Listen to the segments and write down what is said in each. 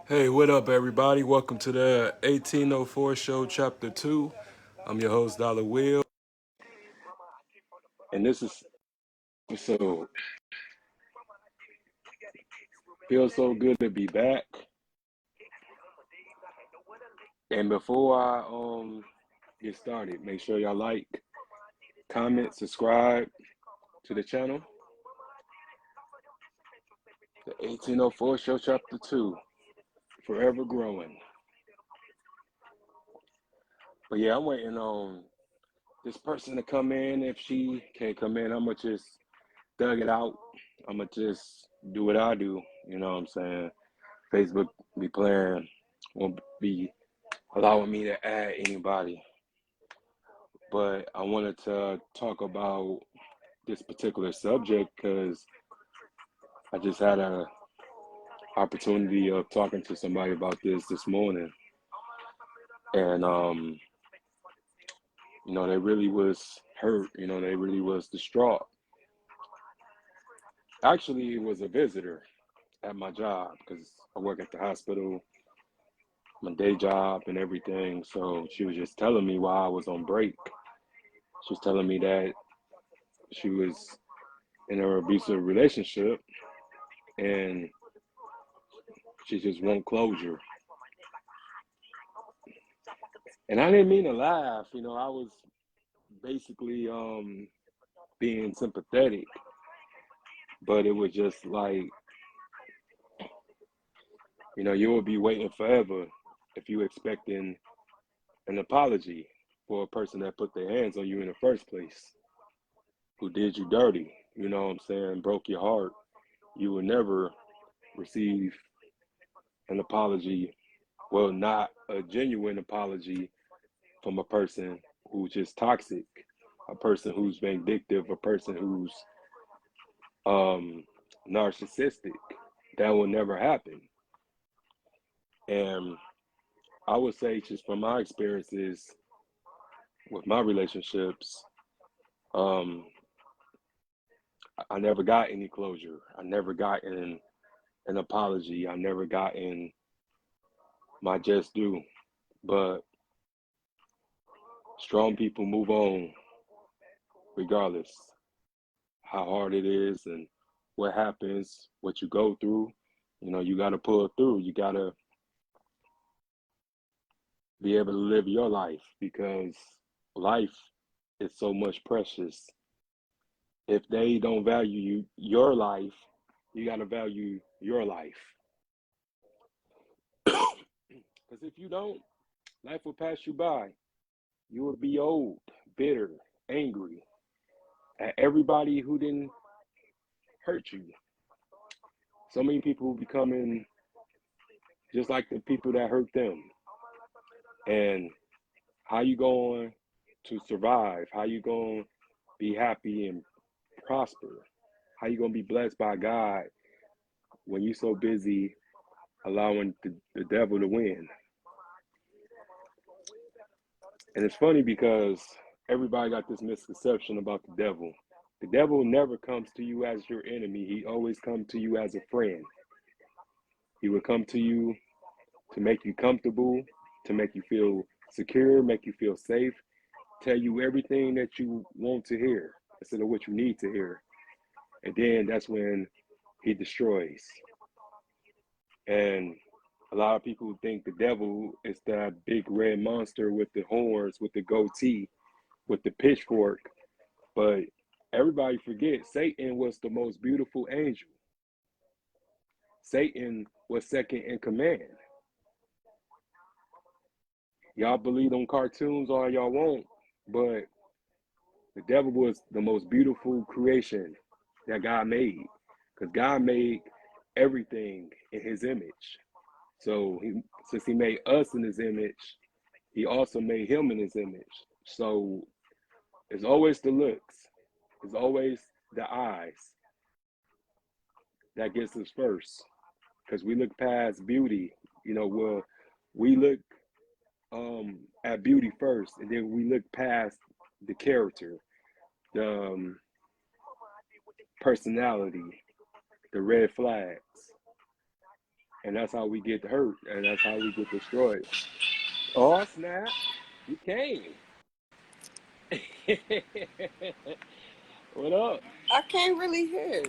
Hey, what up, everybody? Welcome to the 1804 show, chapter 2. I'm your host, Dollar Will. And this is so feels so good to be back. And before I get started, make sure y'all like, comment, subscribe to the channel. The 1804 show, chapter 2, forever growing. But yeah, I'm waiting on this person to come in. If she can't come in, I'm gonna just thug it out. I'm gonna just do what I do. You know what I'm saying? Facebook be playing, won't be allowing me to add anybody. But I wanted to talk about this particular subject because I just had a opportunity of talking to somebody about this morning, and they really was hurt. They really was distraught. Actually, it was a visitor at my job because I work at the hospital, my day job and everything. So she was just telling me while I was on break. She was telling me that she was in an abusive relationship and she just want closure. And I didn't mean to laugh. I was basically being sympathetic, but it was just like, you will be waiting forever if you expecting an apology for a person that put their hands on you in the first place, who did you dirty, you know what I'm saying, broke your heart. You will never receive an apology, well, not a genuine apology from a person who's just toxic, a person who's vindictive, a person who's narcissistic. That will never happen. And I would say, just from my experiences with my relationships, um, I never got any closure. I never got an apology. I never got in my just due. But strong people move on regardless how hard it is and what happens, what you go through. You got to pull through. You got to be able to live your life because life is so much precious. If they don't value your life, you got to value your life. Because if you don't, life will pass you by. You will be old, bitter, angry at everybody who didn't hurt you. So many people becoming just like the people that hurt them. And how you going to survive? How you going to be happy and prosper? How you going to be blessed by God when you so busy allowing the devil to win? And it's funny because everybody got this misconception about the devil. The devil never comes to you as your enemy. He always comes to you as a friend. He will come to you to make you comfortable, to make you feel secure, make you feel safe, tell you everything that you want to hear instead of what you need to hear. And then that's when he destroys. And a lot of people think the devil is that big red monster with the horns, with the goatee, with the pitchfork. But everybody forgets Satan was the most beautiful angel. Satan was second in command. Y'all believe on cartoons all y'all want, but the devil was the most beautiful creation that God made, because God made everything in his image. So since he made us in his image, he also made him in his image. So it's always the looks, it's always the eyes that gets us first, because we look past beauty. We look at beauty first, and then we look past the character, the personality, the red flags. and that's how we get hurt, and that's how we get destroyed. Oh snap! You came. What up? I can't really hear.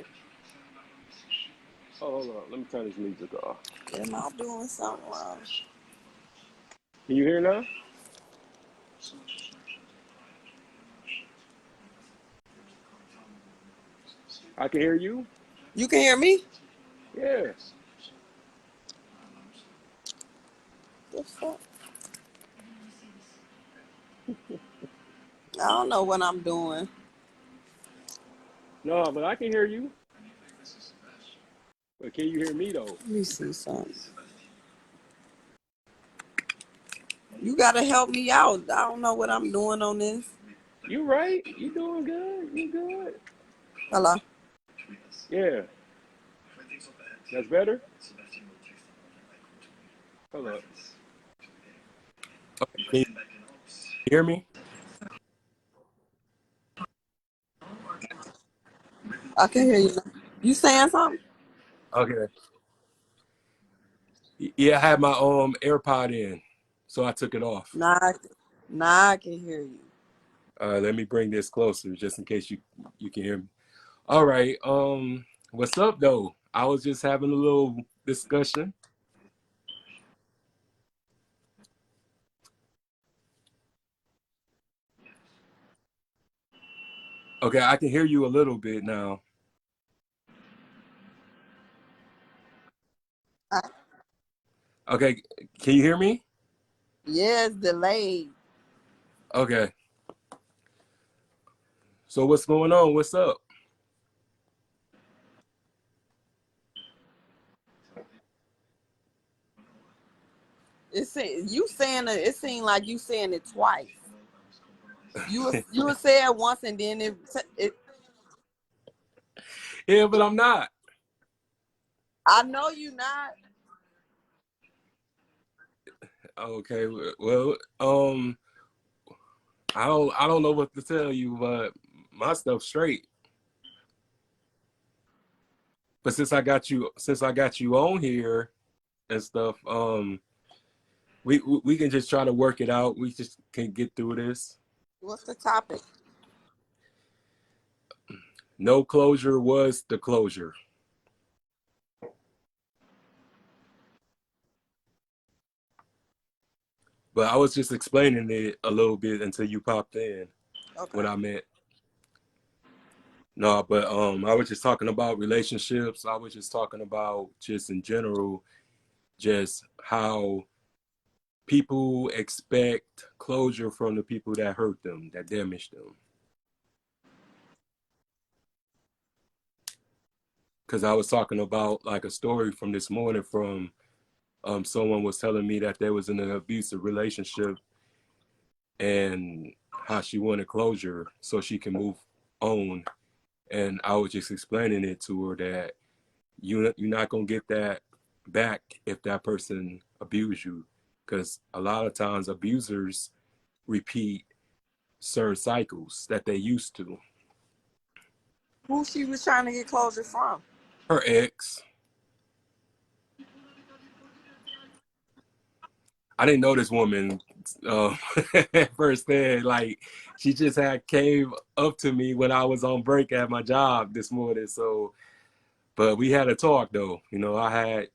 Oh, hold on. Let me turn this music off. Am I doing something wrong? Can you hear now? I can hear you. You can hear me? Yeah. The fuck? I don't know what I'm doing. No, but I can hear you. But can you hear me though? Let me see something. You gotta help me out. I don't know what I'm doing on this. You right. You doing good. You good. Hello? Yeah. That's better. Hold up. Okay, can you hear me? I can hear you. You saying something? Okay. Yeah, I had my AirPod in, so I took it off. Nah, I can hear you. Let me bring this closer just in case you can hear me. All right. What's up though? I was just having a little discussion. Okay, I can hear you a little bit now. Okay, can you hear me? Yeah, it's delayed. Okay. So what's going on? What's up? You saying it seemed like you saying it twice. You said once and then it Yeah, but I'm not. I know you not. Okay. Well, I don't know what to tell you, but my stuff's straight. But since I got you on here and stuff, we can just try to work it out. We just can get through this. What's the topic? No closure was the closure. But I was just explaining it a little bit until you popped in. Okay. What I meant. No, but I was just talking about relationships. I was just talking about just in general, just how people expect closure from the people that hurt them, that damaged them. Because I was talking about like a story from this morning from someone was telling me that there was in an abusive relationship and how she wanted closure so she can move on. And I was just explaining it to her that you're not gonna get that back if that person abused you, because a lot of times abusers repeat certain cycles that they used to. Who she was trying to get closure from? Her ex. I didn't know this woman firsthand. Like, she just had came up to me when I was on break at my job this morning. So, but we had a talk though. I had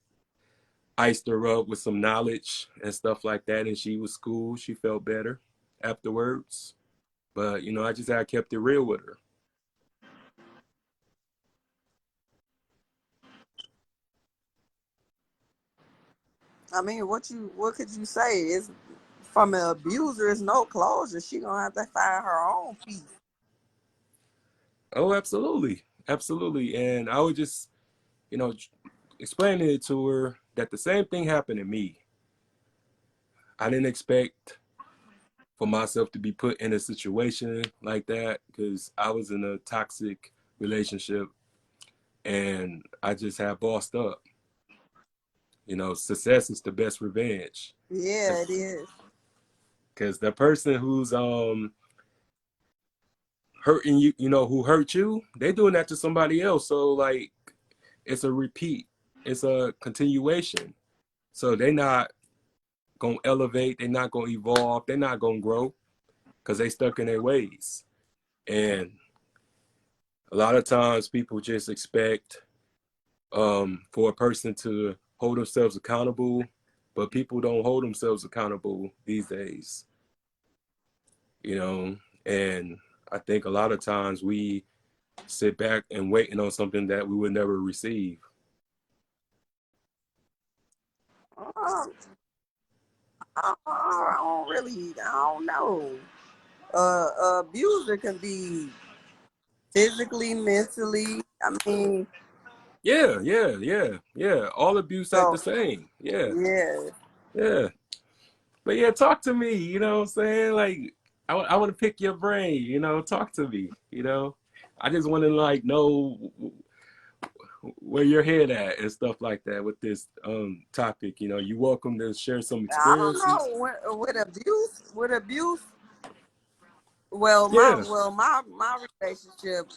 iced her up with some knowledge and stuff like that, and she was cool. She felt better afterwards. But I just had kept it real with her. I mean, what could you say? Is from an abuser is no closure. She gonna have to find her own peace. Oh, absolutely, absolutely. And I was just, explaining it to her that the same thing happened to me. I didn't expect for myself to be put in a situation like that because I was in a toxic relationship and I just had bossed up. Success is the best revenge. Yeah, it is. Because the person who's hurting you, who hurt you, they're doing that to somebody else. So like it's a repeat. it's a continuation. So they're not gonna elevate, they're not gonna evolve, they're not gonna grow because they stuck in their ways. And a lot of times people just expect for a person to hold themselves accountable, but people don't hold themselves accountable these days, you know. And I think a lot of times we sit back and waiting on something that we would never receive. Um, I don't really, I don't know. Abuser can be physically, mentally. I mean, Yeah, yeah, yeah, yeah. All abuse ain't the so same. Yeah, yeah. yeah. But yeah, talk to me. You know what I'm saying? Like, I want to pick your brain. You know, talk to me. You know, I just want to like know where your head at and stuff like that with this topic. You know, you welcome to share some I don't experiences. know with abuse. With abuse, well, Yeah. my relationship,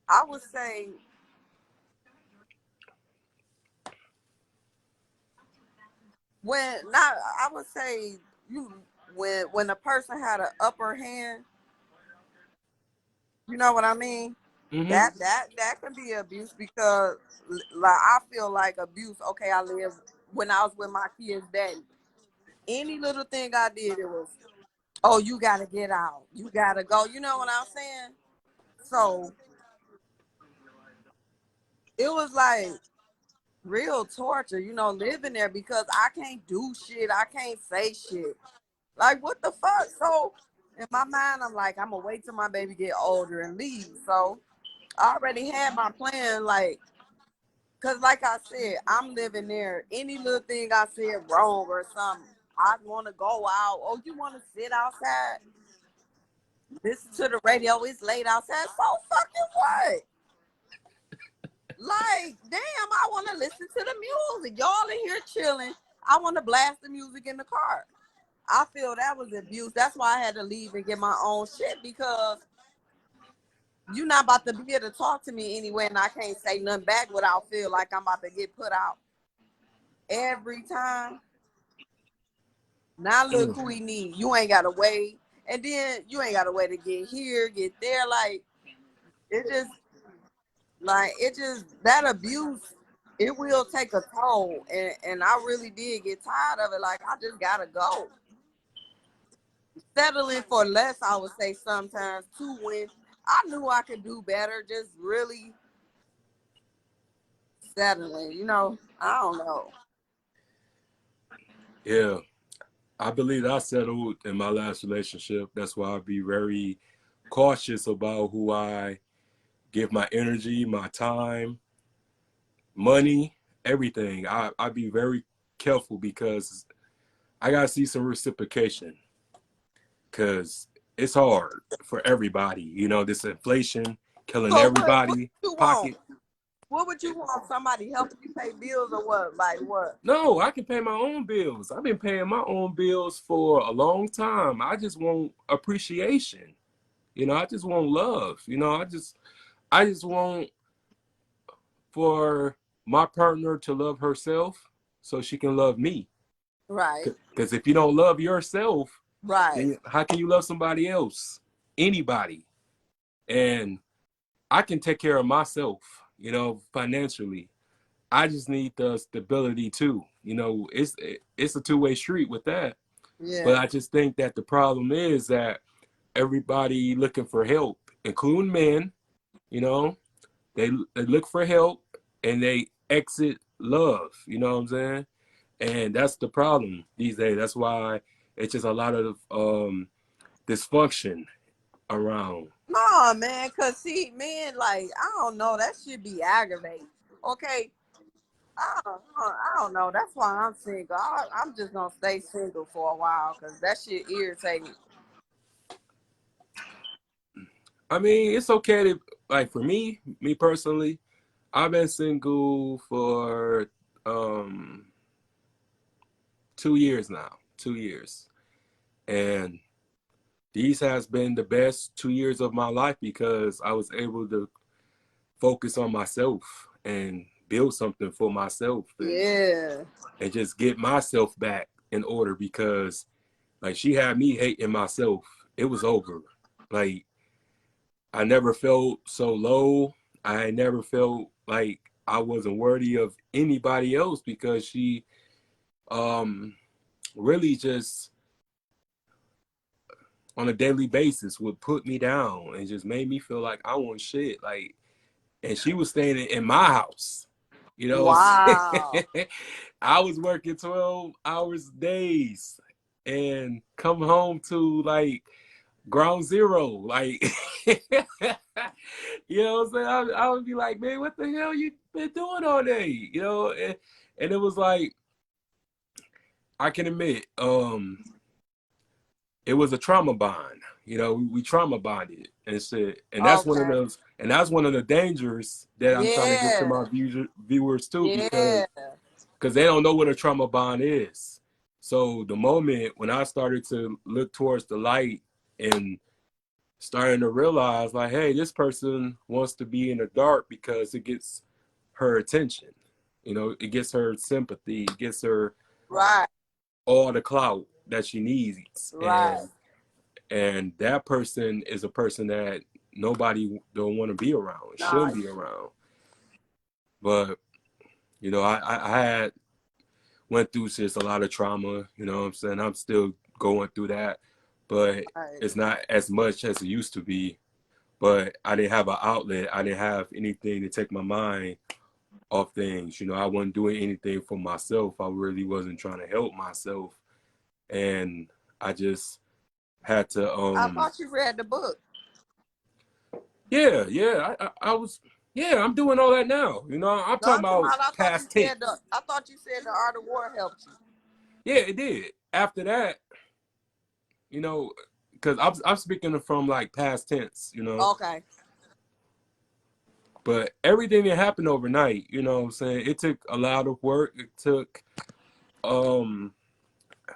I would say when not, I would say you when a person had an upper hand, you know what I mean? Mm-hmm. That can be abuse because like I feel like abuse. Okay, I live when I was with my kids' daddy. Any little thing I did, it was, oh, you gotta get out, you gotta go. You know what I'm saying? So it was like real torture, living there because I can't do shit, I can't say shit. Like what the fuck? So in my mind, I'm like, I'm gonna wait till my baby get older and leave. So I already had my plan, like, cause like I said, I'm living there. Any little thing I said wrong or something, I want to go out. Oh, you want to sit outside, listen to the radio? It's late outside. So fucking what? Like, damn, I want to listen to the music. Y'all in here chilling. I want to blast the music in the car. I feel that was abuse. That's why I had to leave and get my own shit because you're not about to be able to talk to me anyway, and I can't say nothing back without feel like I'm about to get put out every time. Now look Mm. who he need. You ain't gotta wait, and then you ain't gotta wait to get here, get there. Like it just, that abuse. It will take a toll, and I really did get tired of it. Like I just gotta go. Settling for less, I would say sometimes too. When I knew I could do better, just really settling. I don't know. Yeah. I believe I settled in my last relationship. That's why I be very cautious about who I give my energy, my time, money, everything. I be very careful because I gotta see some reciprocation because it's hard for everybody. You know, this inflation killing So what everybody you want? pocket. What would you want? Somebody helping you pay bills or what? Like what? No, I can pay my own bills. I've been paying my own bills for a long time. I just want appreciation. You know, I just want love. You know, I just want for my partner to love herself so she can love me. Right. Because if you don't love yourself, Right. then how can you love somebody else? Anybody. And I can take care of myself, you know, financially. I just need the stability too. You know, it's a two-way street with that. But Yeah. I just think that the problem is that everybody looking for help, including men, you know, they look for help and they exit love. You know what I'm saying? And that's the problem these days. That's why it's just a lot of dysfunction around. No, man. Cause see, man, like I don't know. That should be aggravating. Okay. I don't know. That's why I'm single. I'm just gonna stay single for a while because that shit irritating. I mean, it's okay to like for me personally. I've been single for 2 years now, 2 years, and these has been the best 2 years of my life because I was able to focus on myself and build something for myself and just get myself back in order, because like she had me hating myself. It was over. Like I never felt so low. I never felt like I wasn't worthy of anybody else, because she really just on a daily basis would put me down and just made me feel like I want shit. Like, and she was staying in my house. You know, Wow. I was working 12 hours days and come home to like ground zero. Like, you know what I'm saying? I would be like, man, what the hell you been doing all day? You know, and it was like, I can admit, it was a trauma bond. You know, we trauma bonded and shit, and that's one of Okay. those, and that's one of the dangers that I'm trying to get to Yeah. my viewers too, Yeah. because they don't know what a trauma bond is. So the moment when I started to look towards the light and starting to realize, like, hey, this person wants to be in the dark because it gets her attention. You know, it gets her sympathy, it gets her Right. all the clout that she needs, Right. and that person is a person that nobody don't want to be around, Nah. shouldn't be around. But you know, I had went through just a lot of trauma. You know what I'm saying? I'm still going through that, but Right. it's not as much as it used to be. But I didn't have an outlet. I didn't have anything to take my mind off things. You know, I wasn't doing anything for myself. I really wasn't trying to help myself, and I just had to I thought you read the book. I was, I'm doing all that now. You know, I'm No, talking I'm talking about about, past tense. I thought you said the Art of War helped you. Yeah, it did. After that, you know, because I'm speaking from like past tense, you know, Okay. but everything that happened overnight, you know what I'm saying? It took a lot of work. It took um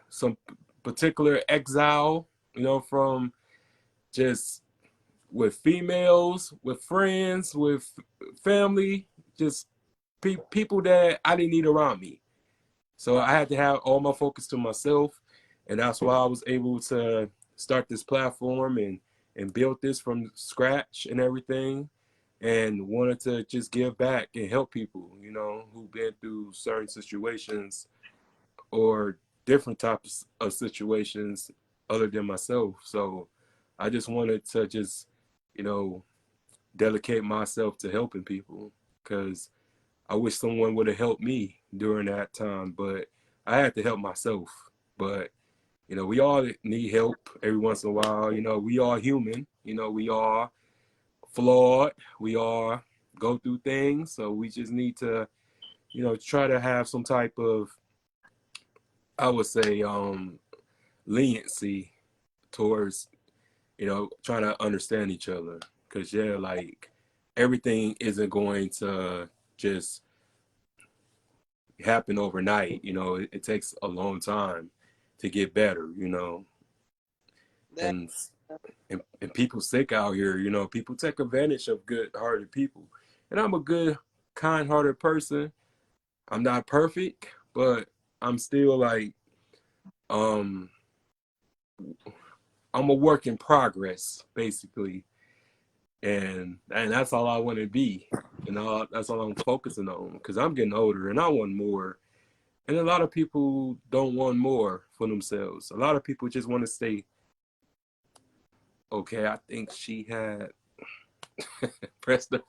some particular exile, you know, from just with females, with friends, with family, just people that I didn't need around me. So I had to have all my focus to myself, and that's why I was able to start this platform and build this from scratch and everything, and wanted to just give back and help people, you know, who've been through certain situations or different types of situations other than myself. So I just wanted to just, you know, dedicate myself to helping people, because I wish someone would have helped me during that time, but I had to help myself. But, you know, we all need help every once in a while. You know, we are human. You know, we are flawed. We all go through things. So we just need to, you know, try to have some type of, I would say, leniency towards, you know, trying to understand each other. Because, yeah, like everything isn't going to just happen overnight. You know, it takes a long time to get better, you know. That, And, and people sick out here, you know, people take advantage of good-hearted people. And I'm a good, kind-hearted person. I'm not perfect, but I'm still like, um, I'm a work in progress, basically. And that's all I want to be. You know, that's all I'm focusing on, because I'm getting older and I want more. And a lot of people don't want more for themselves. A lot of people just want to stay, okay, I think she had pressed the.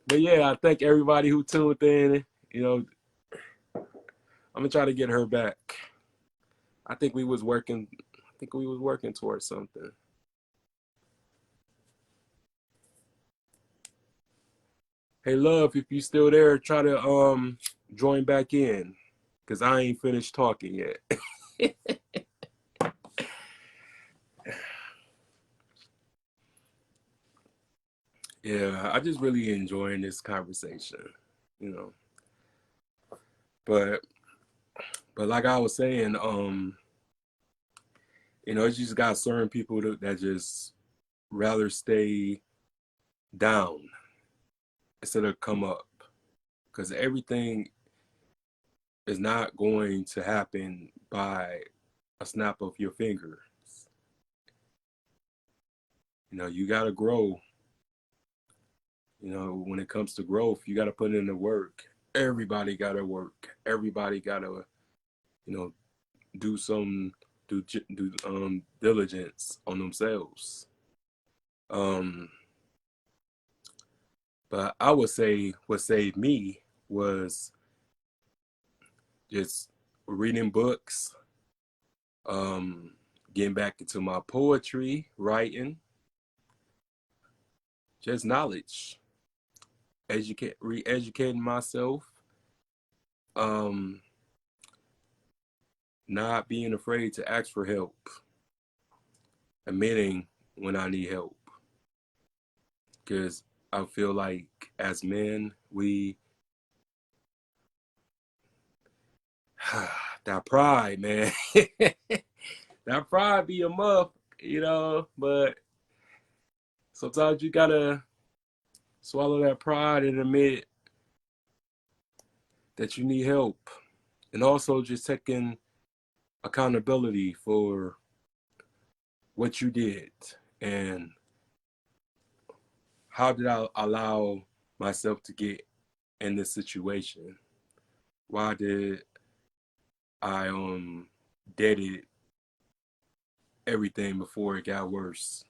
But yeah, I thank everybody who tuned in. You know, I'm gonna try to get her back. I think we was working. I think we was working towards something. Hey, love, if you still there, try to join back in, cause I ain't finished talking yet. Yeah, I just really enjoying this conversation. You know, but like I was saying, you know, it's just got certain people that just rather stay down instead of come up, because everything is not going to happen by a snap of your fingers. You know, you got to grow. You know, when it comes to growth, you got to put in the work. Everybody got to work. Everybody got to, you know, do some diligence on themselves. But I would say what saved me was just reading books, getting back into my poetry, writing, just knowledge, re-educating myself, not being afraid to ask for help, admitting when I need help. Because I feel like as men, we that pride, man. That pride be a muff, you know, but sometimes you gotta swallow that pride and admit that you need help. And also just taking accountability for what you did and how did I allow myself to get in this situation? Why did I dated everything before it got worse?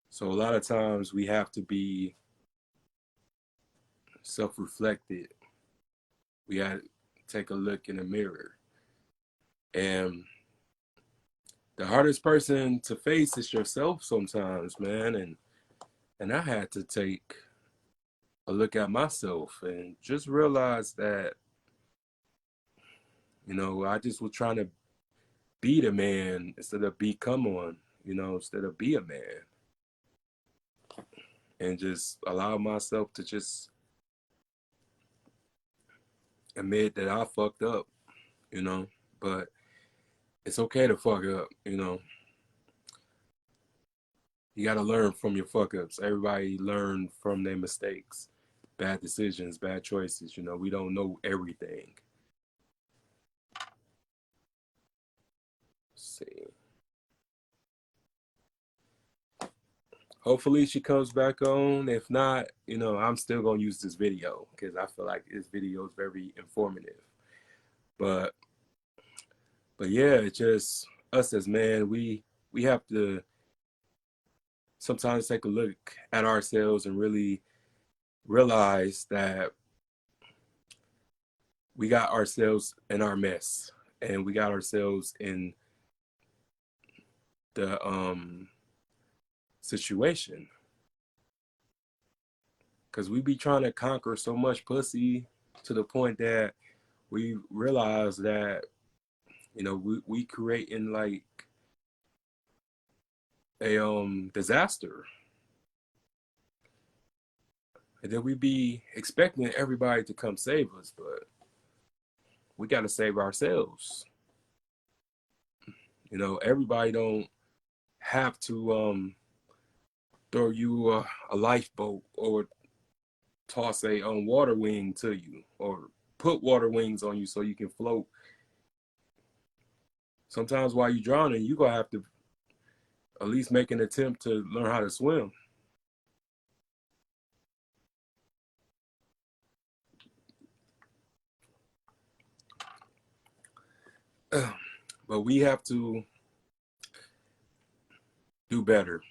So a lot of times we have to be self-reflected. We got to take a look in the mirror. And the hardest person to face is yourself sometimes, man. And I had to take a look at myself and just realize that, you know, I just was trying to be the man instead of become one, you know, instead of be a man. And just allow myself to just admit that I fucked up, you know. But it's okay to fuck up, you know. You got to learn from your fuck ups. Everybody learn from their mistakes, bad decisions, bad choices. You know, we don't know everything. Let's see. Hopefully she comes back on. If not, you know, I'm still going to use this video because I feel like this video is very informative. But yeah, it's just us as men, we have to sometimes take a look at ourselves and really realize that we got ourselves in our mess and we got ourselves in the situation, because we be trying to conquer so much pussy to the point that we realize that, you know, we creating like a disaster, and then we be expecting everybody to come save us, but we got to save ourselves. You know, everybody don't have to throw you a lifeboat or toss a water wing to you or put water wings on you so you can float. Sometimes while you're drowning, you're going to have to at least make an attempt to learn how to swim. But we have to do better.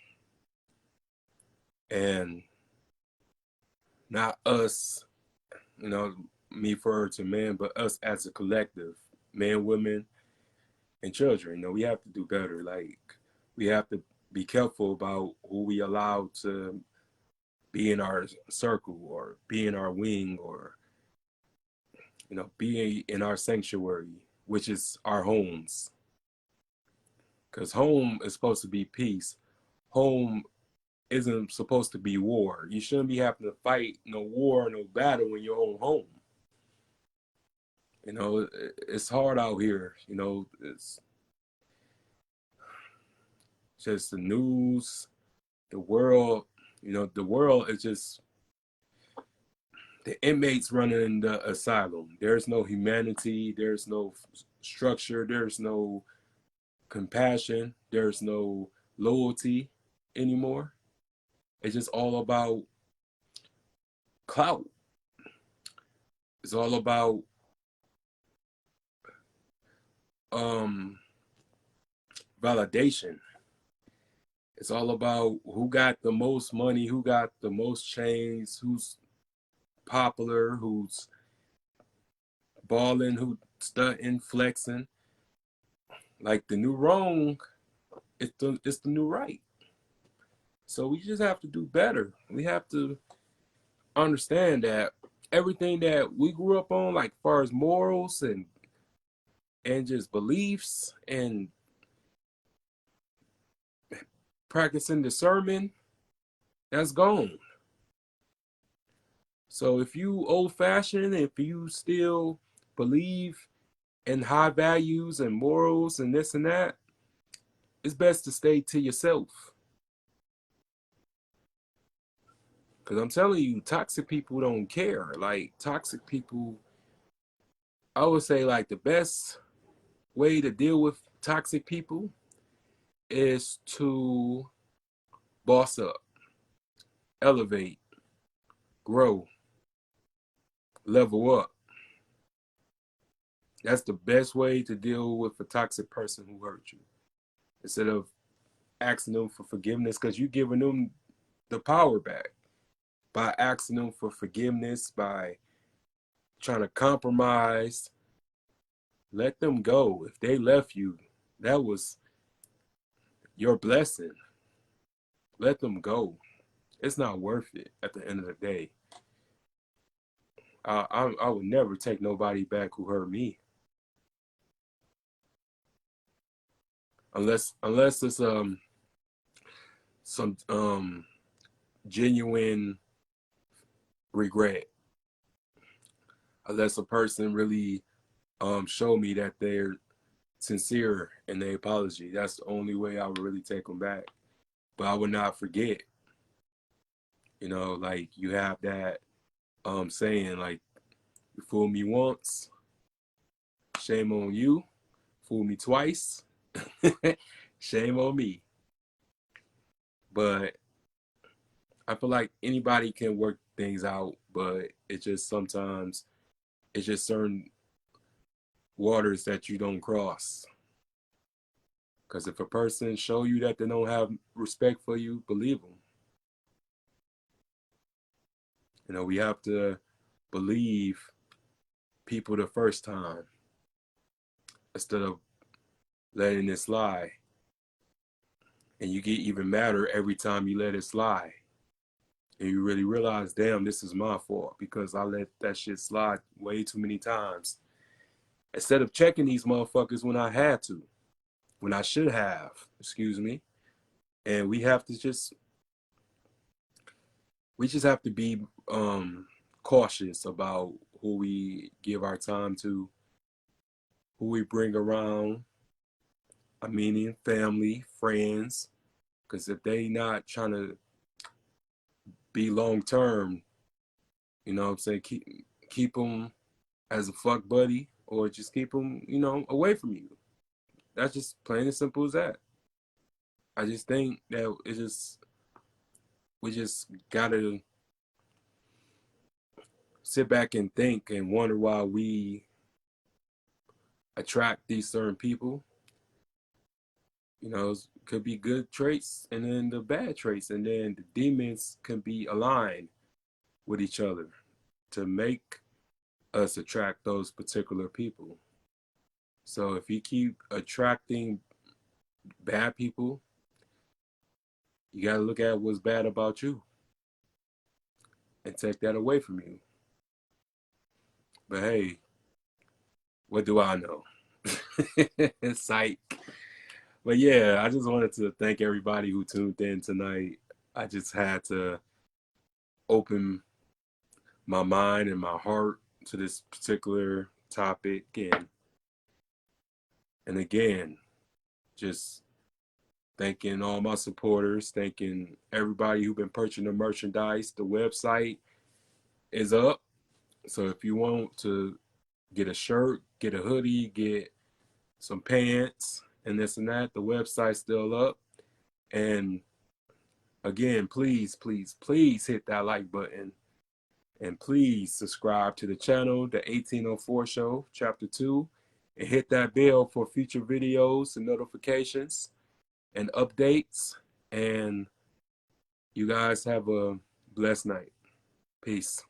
And not us, you know, me refer to men, but us as a collective, men, women, and children. You know, we have to do better. Like, we have to be careful about who we allow to be in our circle or be in our wing or, you know, be in our sanctuary, which is our homes. Because home is supposed to be peace. Home isn't supposed to be war. You shouldn't be having to fight no war, no battle in your own home. You know, it's hard out here. You know, it's just the news, the world. You know, the world is just the inmates running the asylum. There's no humanity. There's no structure. There's no compassion. There's no loyalty anymore. It's just all about clout. It's all about um, validation. It's all about who got the most money, who got the most chains, who's popular, who's balling, who's stunting, flexing. Like the new wrong, it's the new right. So we just have to do better. We have to understand that everything that we grew up on, like far as morals and just beliefs and practicing discernment, that's gone. So if you old fashioned, if you still believe in high values and morals and this and that, it's best to stay to yourself. Because I'm telling you, toxic people don't care. Like, toxic people, I would say, like, the best way to deal with toxic people is to boss up, elevate, grow, level up. That's the best way to deal with a toxic person who hurt you. Instead of asking them for forgiveness, because you're giving them the power back by asking them for forgiveness, by trying to compromise. Let them go. If they left you, that was your blessing. Let them go. It's not worth it at the end of the day. I would never take nobody back who hurt me, unless it's some genuine regret. Unless a person really show me that they're sincere in their apology. That's the only way I would really take them back. But I would not forget. You know, like you have that saying, like, you fool me once, shame on you. Fool me twice, shame on me. But I feel like anybody can work things out, but it just sometimes it's just certain waters that you don't cross. Because if a person show you that they don't have respect for you, believe them. You know, we have to believe people the first time instead of letting it slide. And you get even madder every time you let it slide. And you really realize, damn, this is my fault because I let that shit slide way too many times. Instead of checking these motherfuckers when I had to, when I should have, excuse me. And we just have to be cautious about who we give our time to, who we bring around. I mean, family, friends, because if they not trying to be long term, you know what I'm saying, keep them as a fuck buddy or just keep them, you know, away from you. That's just plain and simple as that. I just think that we just gotta sit back and think and wonder why we attract these certain people. You know, it could be good traits and then the bad traits, and then the demons can be aligned with each other to make us attract those particular people. So if you keep attracting bad people, you got to look at what's bad about you and take that away from you. But hey, what do I know? Psych. But yeah, I just wanted to thank everybody who tuned in tonight. I just had to open my mind and my heart to this particular topic, and again, just Thanking all my supporters. Thanking everybody who's been purchasing the merchandise. The website is up. So if you want to get a shirt, get a hoodie, get some pants, and this and that, the website's still up. And again, please, please, please hit that like button. And please subscribe to the channel, the 1804 Show, Chapter 2. And hit that bell for future videos and notifications and updates. And you guys have a blessed night. Peace.